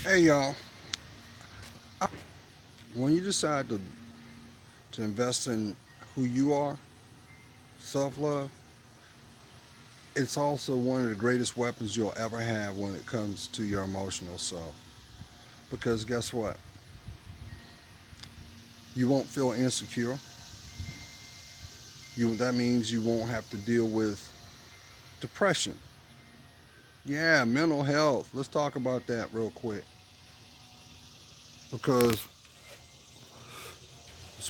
Hey y'all, when you decide to invest in who you are, self love, it's also one of the greatest weapons you'll ever have when it comes to your emotional self. Because guess what? You won't feel insecure. That means you won't have to deal with depression. Yeah, mental health. Let's talk about that real quick. Because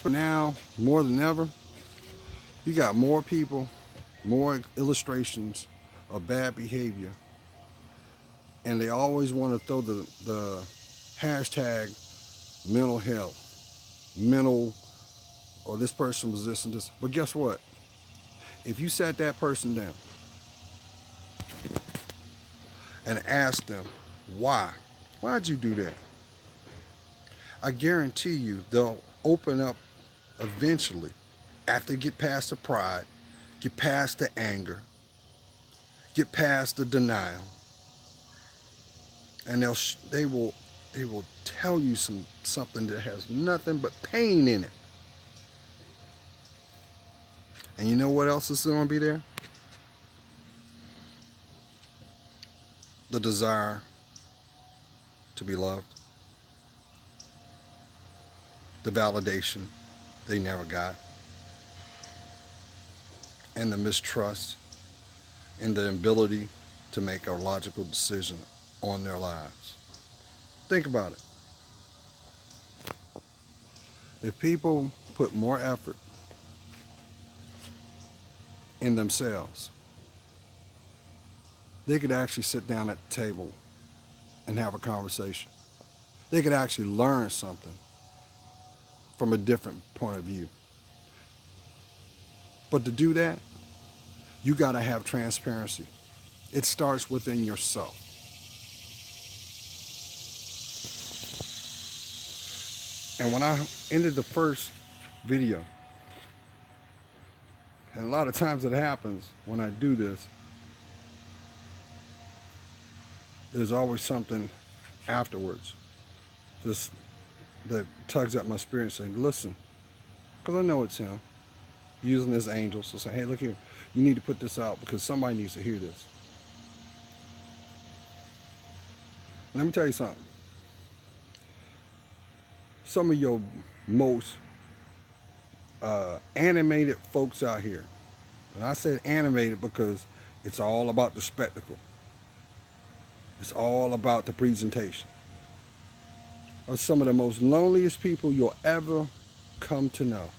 now, more than ever, you got more people, more illustrations of bad behavior, and they always want to throw the hashtag mental health, mental, or this person was this and this. But guess what? If you sat that person down and asked them, why'd you do that? I guarantee you they'll open up eventually after they get past the pride, get past the anger, get past the denial, and they will tell you something that has nothing but pain in it. And you know what else is going to be there? The desire to be loved, the validation they never got, and the mistrust and the ability to make a logical decision on their lives. Think about it. If people put more effort in themselves, they could actually sit down at the table and have a conversation. They could actually learn something from a different point of view. But to do that, you got to have transparency. It starts within yourself. And when I ended the first video, and a lot of times it happens when I do this, there's always something afterwards just that tugs at my spirit saying, listen, because I know it's him using his angels to say, hey, look here, you need to put this out because somebody needs to hear this. Let me tell you something. Some of your most animated folks out here, and I said animated because it's all about the spectacle. It's all about the presentation. Are some of the most loneliest people you'll ever come to know.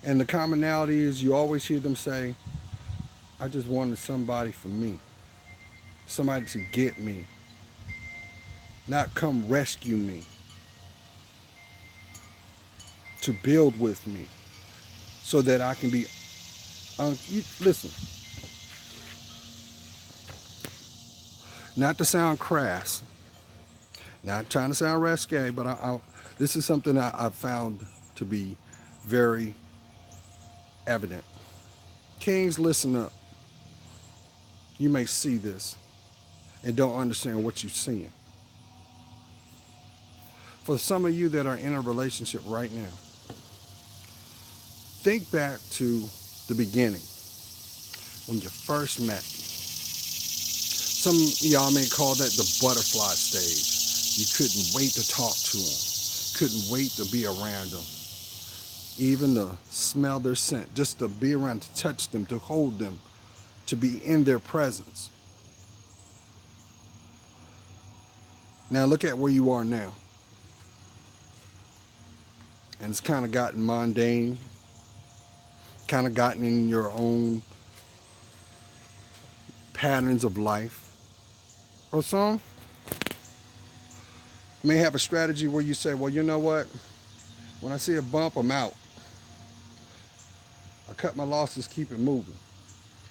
And the commonality is you always hear them say, I just wanted somebody for me, somebody to get me, not come rescue me, to build with me so that I can be. Listen, not to sound crass, not trying to sound risque, but this is something I've found to be very evident. Kings, listen up. You may see this and don't understand what you're seeing. For some of you that are in a relationship right now, think back to the beginning when you first met. Some of y'all may call that the butterfly stage. You couldn't wait to talk to them, couldn't wait to be around them, even to smell their scent, just to be around, to touch them, to hold them, to be in their presence. Now look at where you are now. And it's kind of gotten mundane, kind of gotten in your own patterns of life. Or some may have a strategy where you say, well, you know what? When I see a bump, I'm out. I cut my losses, keep it moving.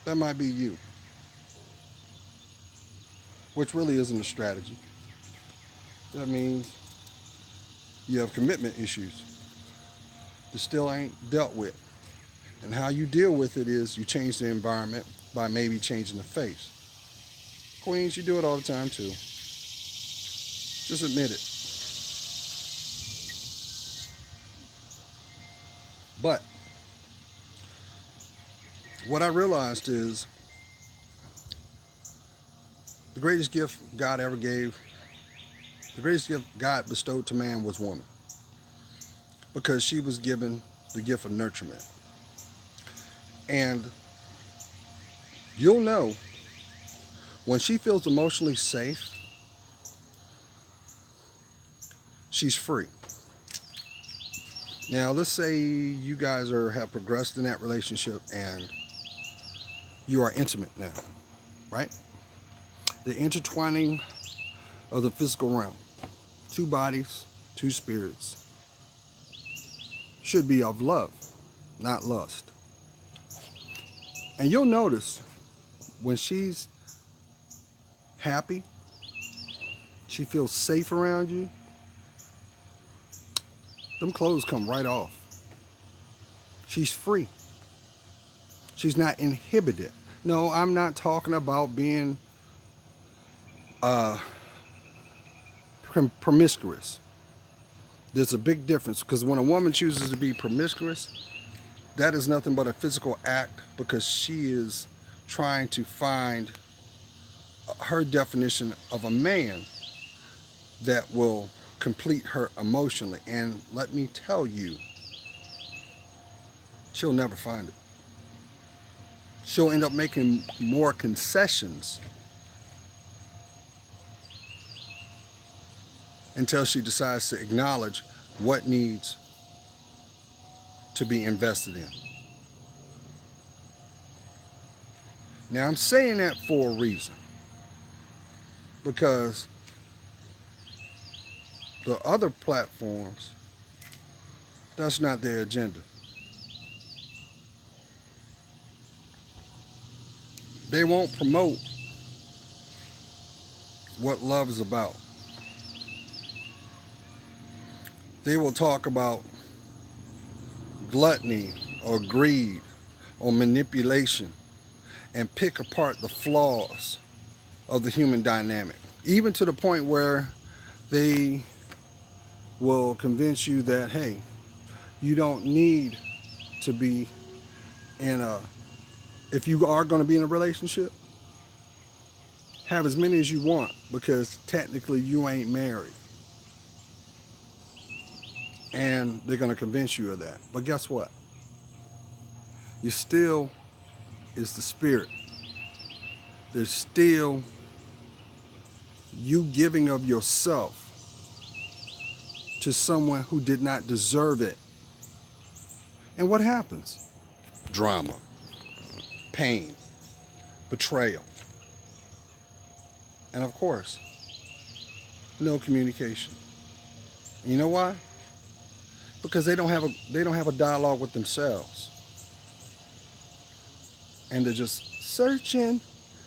That might be you, which really isn't a strategy. That means you have commitment issues that still ain't dealt with. And how you deal with it is you change the environment by maybe changing the face. Queens, you do it all the time too. Just admit it. But what I realized is the greatest gift God ever gave, the greatest gift God bestowed to man was woman, because she was given the gift of nurturement. And you'll know when she feels emotionally safe, she's free. Now, let's say you guys have progressed in that relationship and you are intimate now, right? The intertwining of the physical realm, two bodies, two spirits, should be of love, not lust. And you'll notice when she's happy, she feels safe around you, them clothes come right off. She's free. She's not inhibited. No, I'm not talking about being uh, promiscuous. There's a big difference, because when a woman chooses to be promiscuous, that is nothing but a physical act, because she is trying to find her definition of a man that will complete her emotionally. And let me tell you, she'll never find it. She'll end up making more concessions until she decides to acknowledge what needs to be invested in. Now, I'm saying that for a reason, because the other platforms, that's not their agenda. They won't promote what love is about. They will talk about gluttony or greed or manipulation and pick apart the flaws of the human dynamic, even to the point where they will convince you that, hey, you don't need to be in a, if you are going to be in a relationship, have as many as you want, because technically you ain't married. And they're going to convince you of that. But guess what? You still is the spirit. There's still you giving of yourself to someone who did not deserve it. And what happens? Drama, pain, betrayal, and of course, no communication. And you know why? Because they don't have a dialogue with themselves. And they're just searching,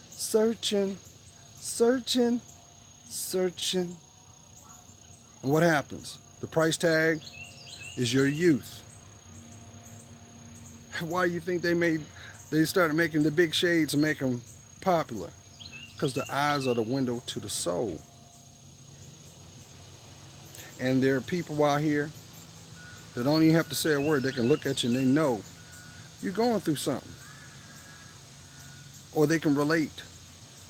searching, searching, searching. And what happens? The price tag is your youth. Why do you think they started making the big shades and make them popular? Because the eyes are the window to the soul. And there are people out here that don't even have to say a word. They can look at you and they know you're going through something. Or they can relate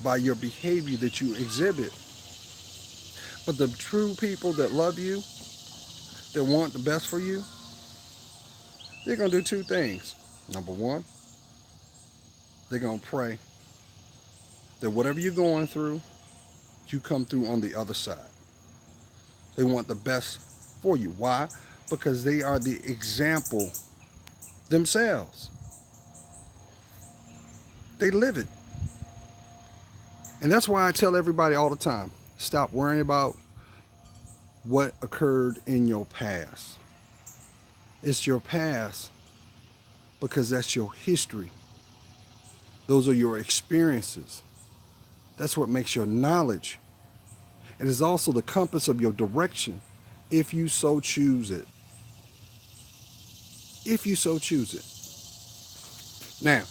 by your behavior that you exhibit. But the true people that love you, that want the best for you, they're going to do two things. Number one, they're going to pray that whatever you're going through, you come through on the other side. They want the best for you. Why? Because they are the example themselves. They live it. And that's why I tell everybody all the time, stop worrying about what occurred in your past. It's your past because that's your history. Those are your experiences. That's what makes your knowledge. It is also the compass of your direction, if you so choose it. If you so choose it. Now,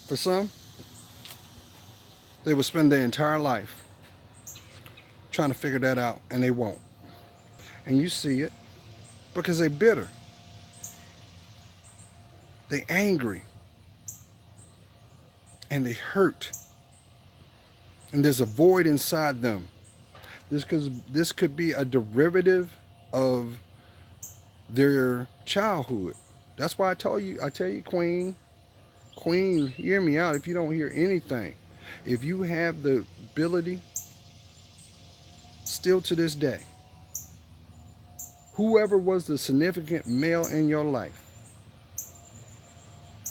for some, They will spend their entire life trying to figure that out, and they won't. And you see it because they're bitter, they angry, and they hurt. And there's a void inside them. This could be a derivative of their childhood. That's why I tell you, Queen, hear me out if you don't hear anything. If you have the ability, still to this day, whoever was the significant male in your life,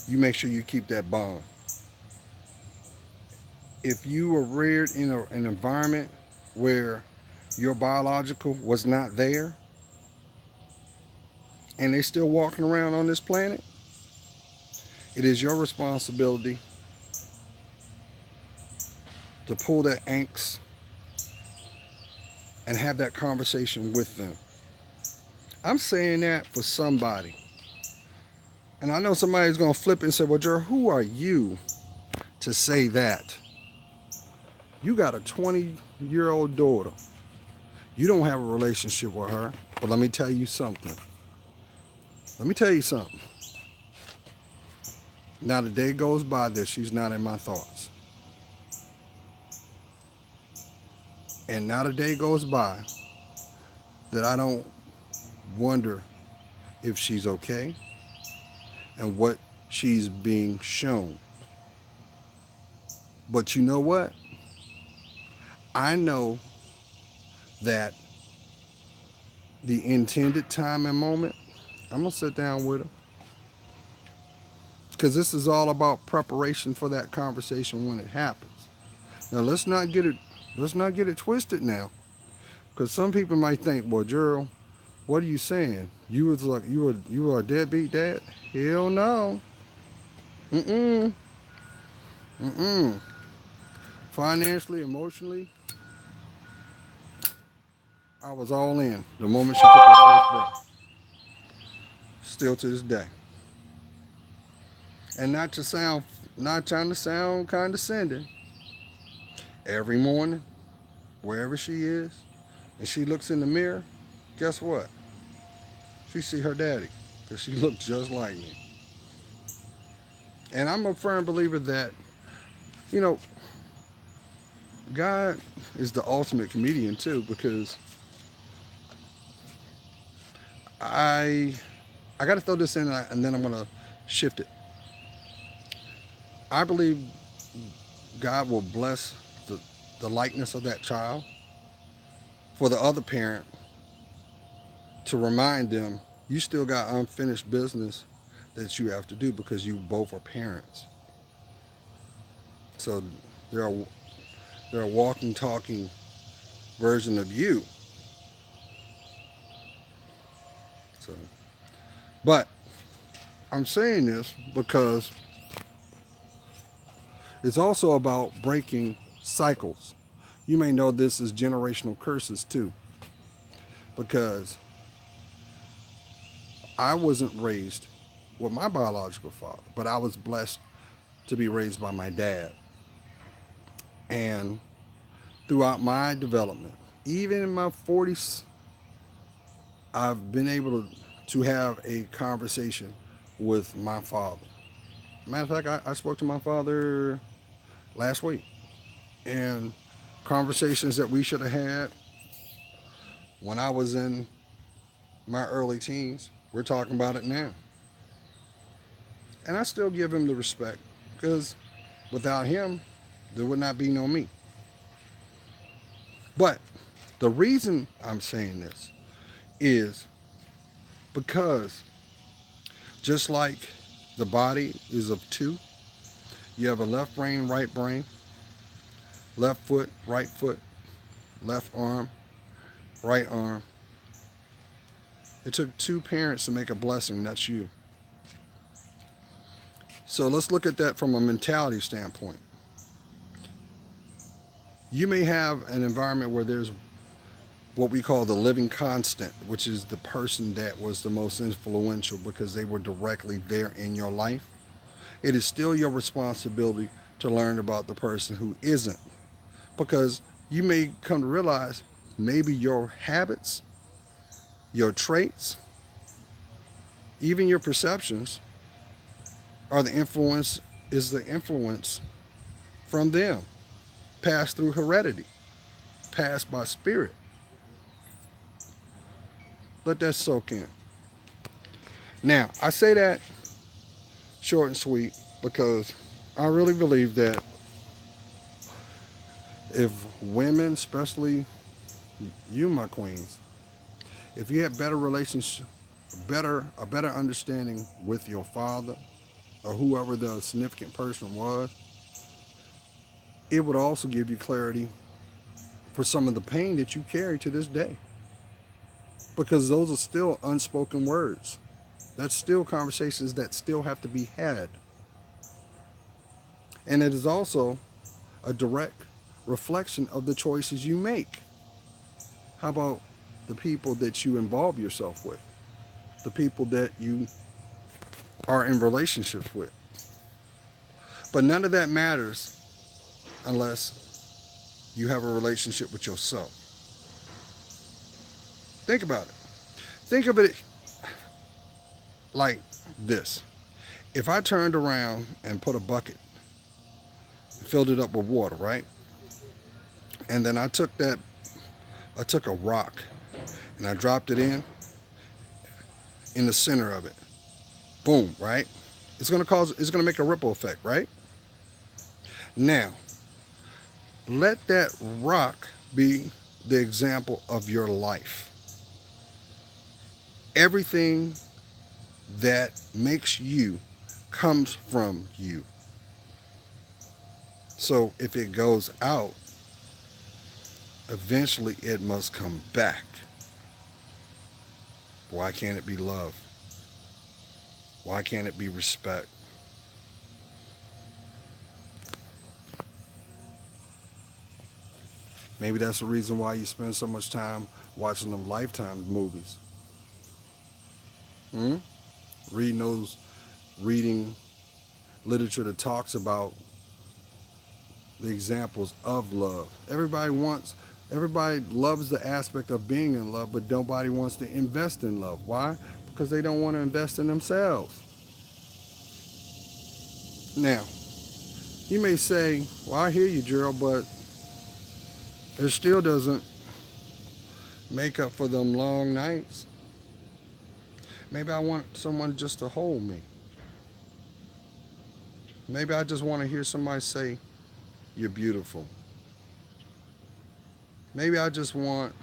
you make sure you keep that bond. If you were reared in an environment where your biological was not there and they still walking around on this planet, it is your responsibility to pull that angst and have that conversation with them. I'm saying that for somebody. And I know somebody's going to flip and say, well, Gerald, who are you to say that? You got a 20-year-old daughter. You don't have a relationship with her. But let me tell you something. Let me tell you something. Not a day goes by that she's not in my thoughts. And not a day goes by that I don't wonder if she's okay and what she's being shown. But you know what? I know that the intended time and moment, I'm going to sit down with her. Because this is all about preparation for that conversation when it happens. Now let's not get it twisted now. Because some people might think, well, Gerald, what are you saying? You were a deadbeat dad? Hell no. Mm-mm. Mm-mm. Financially, emotionally, I was all in the moment she took her first breath. Still to this day. And not trying to sound condescending. Every morning, wherever she is, and she looks in the mirror, guess what? She see her daddy, because she looks just like me. And I'm a firm believer that, you know, God is the ultimate comedian too, because I I got to throw this in, and then I'm gonna shift it. I believe God will bless the likeness of that child for the other parent to remind them you still got unfinished business that you have to do because you both are parents. So they're a, they're a walking, talking version of you. So, but I'm saying this because it's also about breaking cycles. You may know this as generational curses too, because I wasn't raised with my biological father, but I was blessed to be raised by my dad. And throughout my development, even in my 40s, I've been able to have a conversation with my father. Matter of fact, I spoke to my father last week, and conversations that we should have had when I was in my early teens, we're talking about it now. And I still give him the respect because without him, there would not be no me. But the reason I'm saying this is because just like the body is of two, you have a left brain, right brain, left foot, left arm, right arm. It took two parents to make a blessing, that's you. So let's look at that from a mentality standpoint. You may have an environment where there's what we call the living constant, which is the person that was the most influential because they were directly there in your life. It is still your responsibility to learn about the person who isn't. Because you may come to realize maybe your habits, your traits, even your perceptions are the influence from them, passed through heredity, passed by spirit. Let that soak in. Now, I say that short and sweet because I really believe that if women, especially you, my queens, if you had better relationship, a better understanding with your father or whoever the significant person was, it would also give you clarity for some of the pain that you carry to this day. Because those are still unspoken words. That's still conversations that still have to be had. And it is also a direct reflection of the choices you make. How about the people that you involve yourself with? The people that you are in relationships with. But none of that matters unless you have a relationship with yourself. Think about it. Think of it like this. If I turned around and put a bucket, filled it up with water, right? And then I took a rock and I dropped it in the center of it. Boom, right? It's gonna make a ripple effect, right? Now, let that rock be the example of your life. Everything that makes you comes from you. So if it goes out, eventually it must come back. Why can't it be love? Why can't it be respect? Maybe that's the reason why you spend so much time watching them Lifetime movies. Hmm? Reading reading literature that talks about the examples of love. Everybody loves the aspect of being in love, but nobody wants to invest in love. Why? Because they don't want to invest in themselves. Now, you may say, well, I hear you, Gerald, but it still doesn't make up for them long nights. Maybe I want someone just to hold me. Maybe I just want to hear somebody say, you're beautiful. Maybe I just want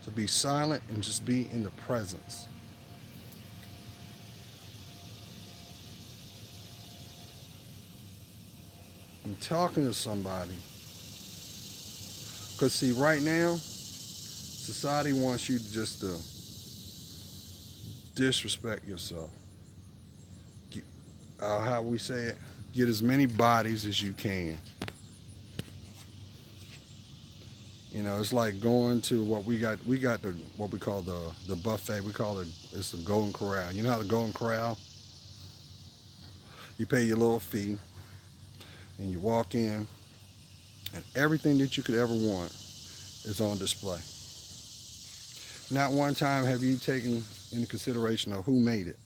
to be silent and just be in the presence. I'm talking to somebody. Because, see, right now, society wants you just to disrespect yourself. How we say it, get as many bodies as you can. You know, it's like going to what we got. We got what we call the buffet. We call it's the Golden Corral. You know how the Golden Corral? You pay your little fee, and you walk in, and everything that you could ever want is on display. Not one time have you taken into consideration of who made it,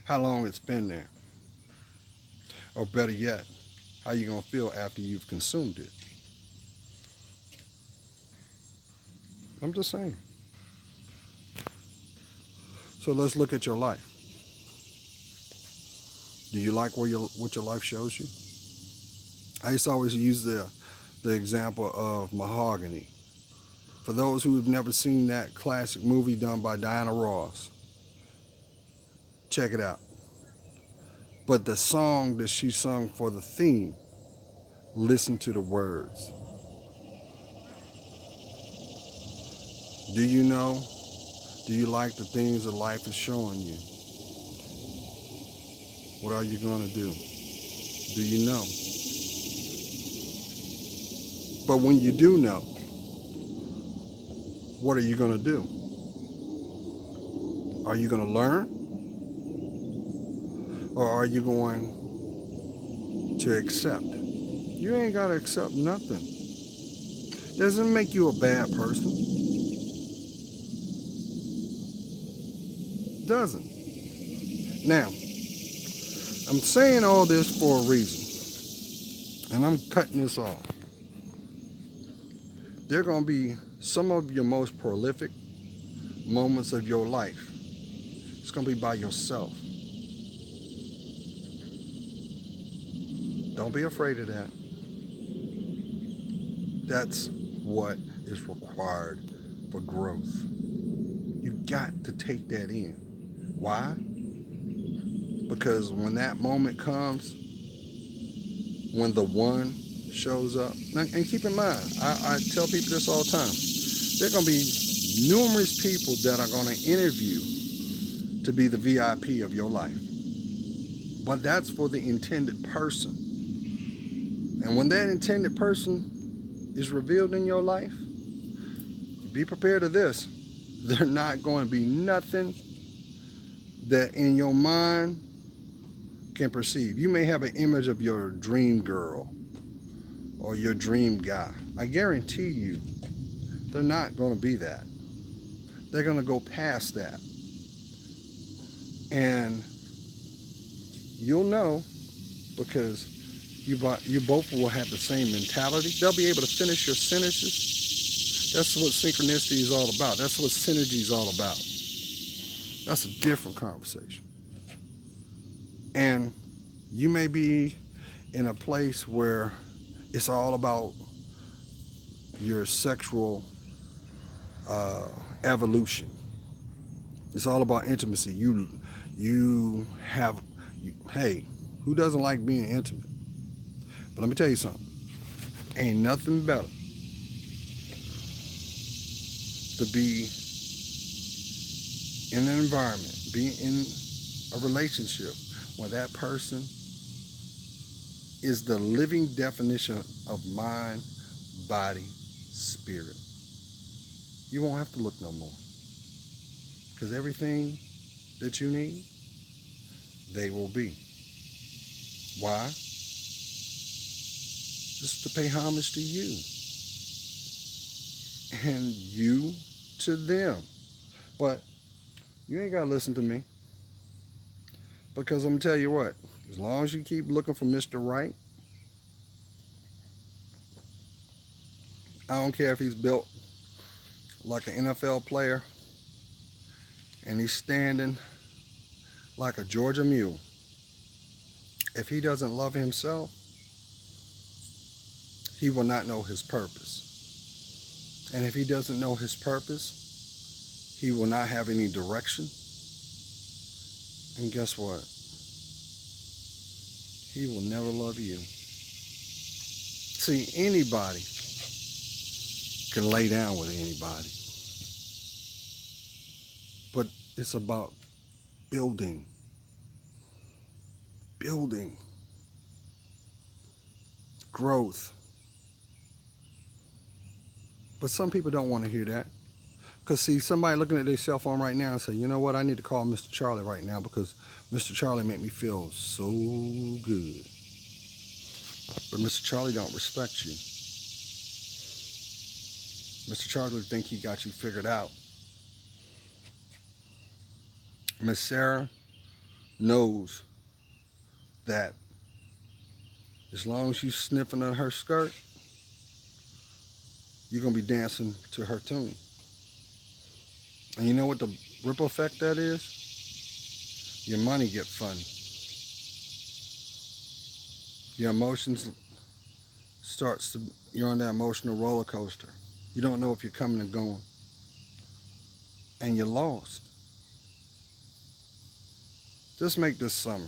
how long it's been there, or better yet, how you gonna feel after you've consumed it. I'm just saying. So let's look at your life. Do you like what your life shows you? I used to always use the example of Mahogany. For those who have never seen that classic movie done by Diana Ross, check it out. But the song that she sung for the theme, listen to the words. Do you know? Do you like the things that life is showing you? What are you going to do? Do you know? But when you do know, what are you going to do? Are you going to learn? Or are you going to accept. You ain't got to accept nothing. Doesn't make you a bad person. Doesn't. Now, I'm saying all this for a reason, and I'm cutting this off. They're going to be some of your most prolific moments of your life. It's going to be by yourself. Don't be afraid of that. That's what is required for growth. You've got to take that in. Why? Because when that moment comes, when the one shows up, and keep in mind, I tell people this all the time, there are going to be numerous people that are going to interview to be the VIP of your life. But that's for the intended person. And when that intended person is revealed in your life, be prepared of this. They're not going to be nothing that in your mind can perceive. You may have an image of your dream girl or your dream guy. I guarantee you, they're not going to be that. They're going to go past that. And you'll know because you both will have the same mentality. They'll be able to finish your sentences. That's what synchronicity is all about. That's what synergy is all about. That's a different conversation. And you may be in a place where it's all about your sexual evolution. It's all about intimacy. Hey, who doesn't like being intimate? But let me tell you something. Ain't nothing better to be in an environment, be in a relationship where that person is the living definition of mind, body, spirit. You won't have to look no more. Because everything that you need, they will be. Why? Just to pay homage to you. And you to them. But you ain't got to listen to me. Because I'm going to tell you what, as long as you keep looking for Mr. Right, I don't care if he's built like an NFL player and he's standing like a Georgia mule. If he doesn't love himself, he will not know his purpose. And if he doesn't know his purpose, he will not have any direction. And guess what? He will never love you. See, anybody can lay down with anybody. But it's about building. Growth. But some people don't want to hear that. Because see, somebody looking at their cell phone right now and say, you know what, I need to call Mr. Charlie right now because Mr. Charlie made me feel so good. But Mr. Charlie don't respect you. Mr. Charlie think he got you figured out. Miss Sarah knows that as long as you sniffing on her skirt, you're going to be dancing to her tune. And you know what the ripple effect that is? Your money get fun. Your emotions you're on that emotional roller coaster. You don't know if you're coming or going. And you're lost. Just make this summer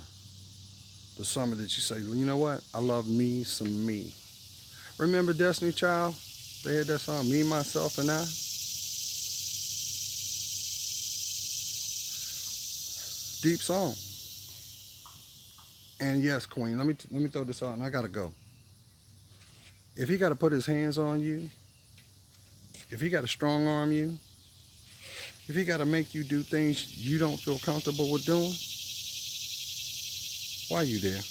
the summer that you say, you know what? I love me some me. Remember Destiny Child? They had that song, Me, Myself, and I. Deep song. And yes, Queen, let me throw this out and I gotta go. If he gotta put his hands on you, if he gotta strong arm you, if he gotta make you do things you don't feel comfortable with doing, why are you there?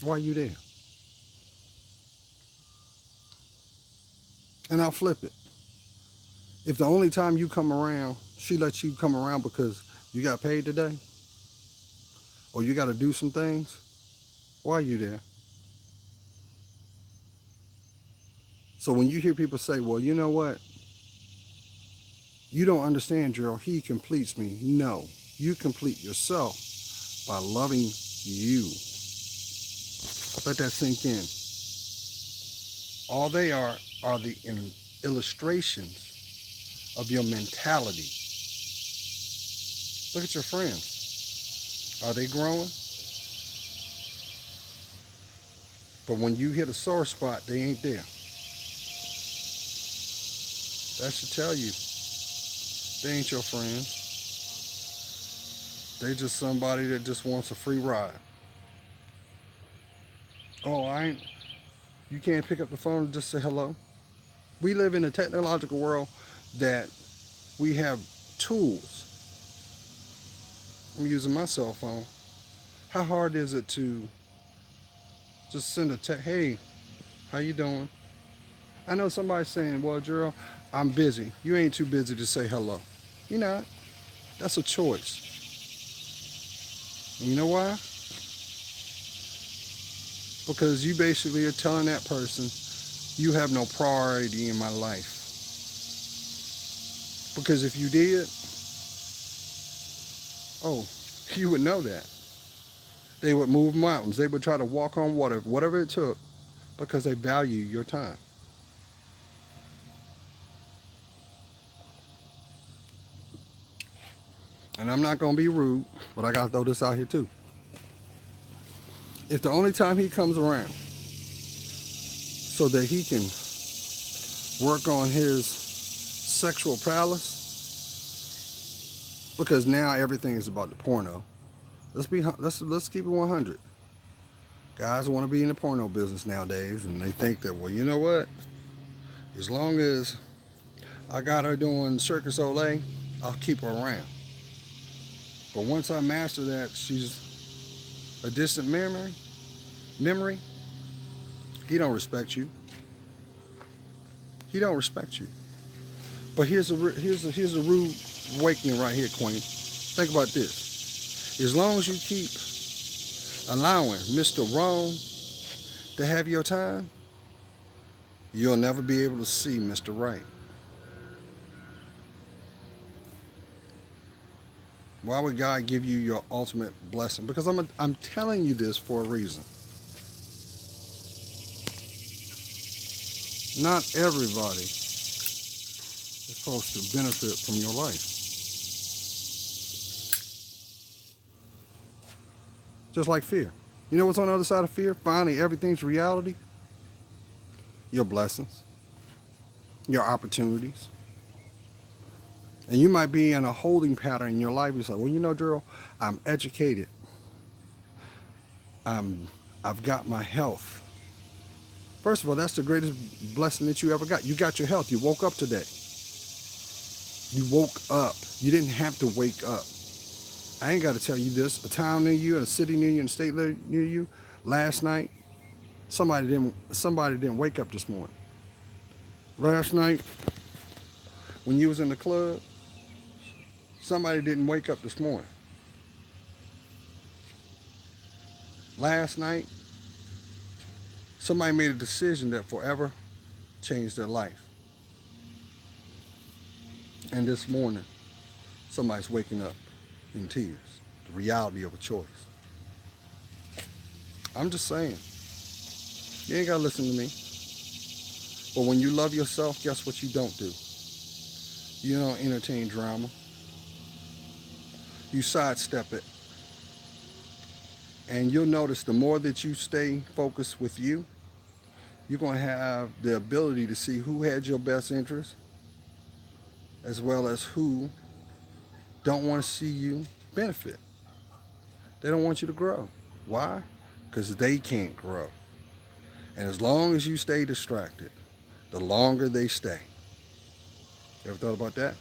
Why are you there? And I'll flip it. If the only time you come around, she lets you come around because you got paid today, or you got to do some things, why are you there? So when you hear people say, well, you know what? You don't understand, Gerald. He completes me. No, you complete yourself by loving you. Let that sink in. All they are the illustrations of your mentality. Look at your friends. Are they growing? But when you hit a sore spot, they ain't there. That should tell you they ain't your friends. They just somebody that just wants a free ride. Oh, I ain't. You can't pick up the phone and just say hello. We live in a technological world that we have tools. I'm using my cell phone. How hard is it to just send a text? Hey, how you doing? I know somebody's saying, well, Gerald, I'm busy. You ain't too busy to say hello. You're not. That's a choice. And you know why? Because you basically are telling that person, you have no priority in my life. Because if you did, oh, you would know that. They would move mountains. They would try to walk on water, whatever it took, because they value your time. And I'm not going to be rude, but I got to throw this out here too. If the only time he comes around so that he can work on his sexual prowess, because now everything is about the porno. Let's keep it 100. Guys want to be in the porno business nowadays, and they think that, well, you know what? As long as I got her doing Circus Olay, I'll keep her around. But once I master that, she's a distant memory. He don't respect you. He don't respect you. But here's a rude awakening right here, Queen. Think about this. As long as you keep allowing Mr. Wrong to have your time, you'll never be able to see Mr. Right. Why would God give you your ultimate blessing? Because I'm telling you this for a reason. Not everybody is supposed to benefit from your life. Just like fear. You know what's on the other side of fear? Finally, everything's reality. Your blessings, your opportunities. And you might be in a holding pattern in your life. You're like, well, you know, Gerald, I'm educated. I've got my health. First of all, that's the greatest blessing that you ever got. You got your health. You woke up today. You woke up. You didn't have to wake up. I ain't got to tell you this. A town near you, a city near you, and a state near you. Last night, somebody didn't wake up this morning. Last night, when you was in the club, somebody didn't wake up this morning. Last night, somebody made a decision that forever changed their life. And this morning, somebody's waking up in tears. The reality of a choice. I'm just saying. You ain't got to listen to me. But when you love yourself, guess what you don't do? You don't entertain drama. You sidestep it. And you'll notice the more that you stay focused with you, you're going to have the ability to see who had your best interest, as well as who don't want to see you benefit. They don't want you to grow. Why? Because they can't grow. And as long as you stay distracted, the longer they stay. You ever thought about that?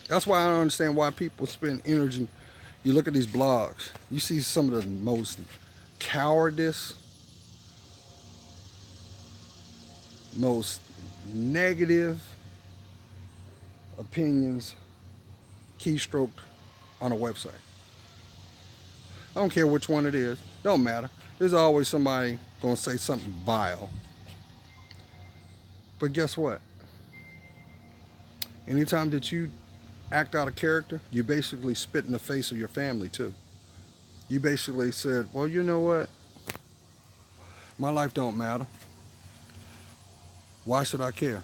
That's why I don't understand why people spend energy. You look at these blogs, you see some of the most cowardice, most negative opinions keystroked on a website. I don't care which one it is. Don't matter. There's always somebody going to say something vile. But guess what? Anytime that you act out of character, you basically spit in the face of your family too. You basically said, well, you know what? My life don't matter. Why should I care?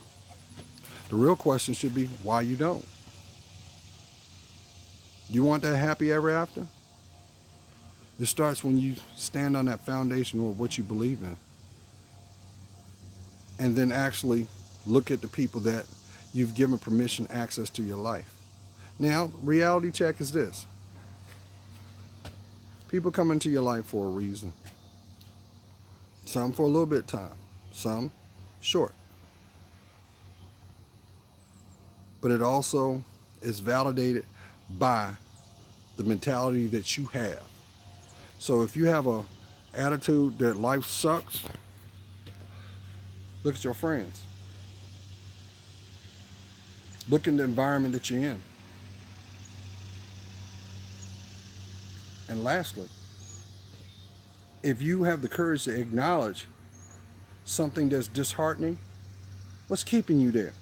The real question should be, why you don't? You want that happy ever after? It starts when you stand on that foundation of what you believe in. And then actually look at the people that you've given permission access to your life. Now, reality check is this. People come into your life for a reason. Some for a little bit of time, some short. But it also is validated by the mentality that you have. So if you have a attitude that life sucks, look at your friends. Look in the environment that you're in. And lastly, if you have the courage to acknowledge something that's disheartening, what's keeping you there?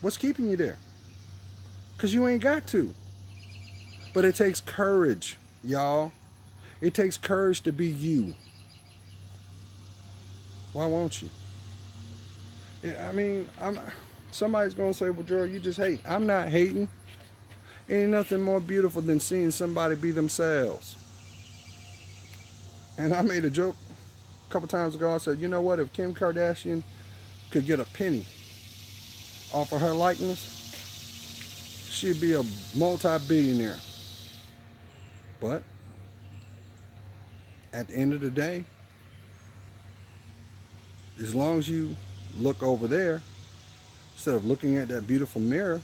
What's keeping you there? Because you ain't got to. But it takes courage, y'all. It takes courage to be you. Why won't you? I mean, somebody's going to say, well, Gerald, you just hate. I'm not hating. Ain't nothing more beautiful than seeing somebody be themselves. And I made a joke a couple times ago. I said, you know what? If Kim Kardashian could get a penny off of her likeness, she'd be a multi-billionaire. But at the end of the day, as long as you look over there, instead of looking at that beautiful mirror,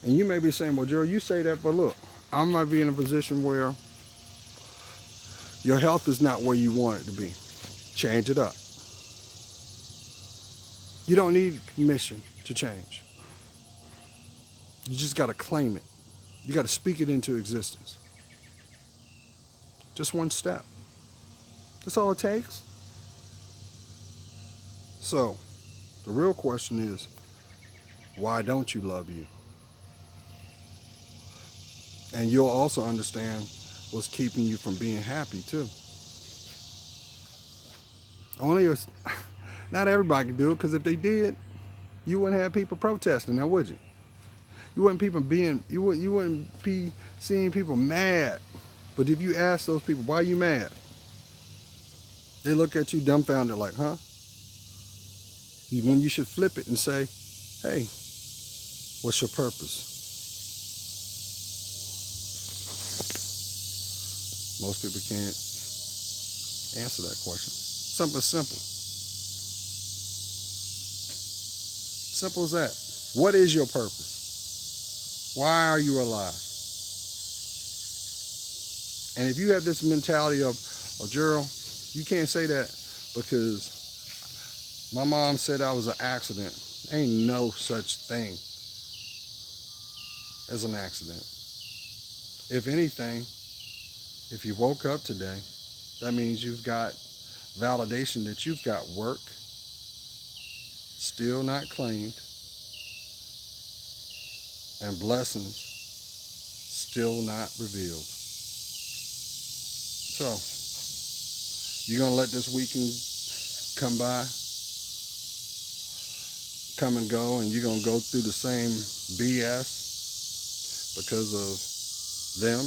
and you may be saying, well, Gerald, you say that, but look, I might be in a position where your health is not where you want it to be. Change it up. You don't need permission to change. You just got to claim it. You got to speak it into existence. Just one step. That's all it takes. So, the real question is, why don't you love you? And you'll also understand what's keeping you from being happy too. Not everybody can do it, because if they did, you wouldn't have people protesting now, would you? You wouldn't be seeing people mad. But if you ask those people, why are you mad? They look at you dumbfounded like, huh? When you should flip it and say, hey, what's your purpose? Most people can't answer that question. Something simple. Simple as that. What is your purpose? Why are you alive? And if you have this mentality of, oh, Gerald, you can't say that because my mom said I was an accident. Ain't no such thing as an accident. If anything, if you woke up today, that means you've got validation that you've got work still not claimed and blessings still not revealed. So, you're going to let this weekend come by, come and go, and you're going to go through the same BS because of them?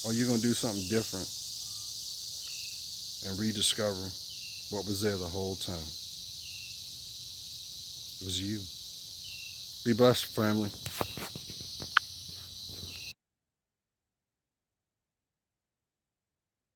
Or you're going to do something different and rediscover what was there the whole time? It was you. Be blessed, family.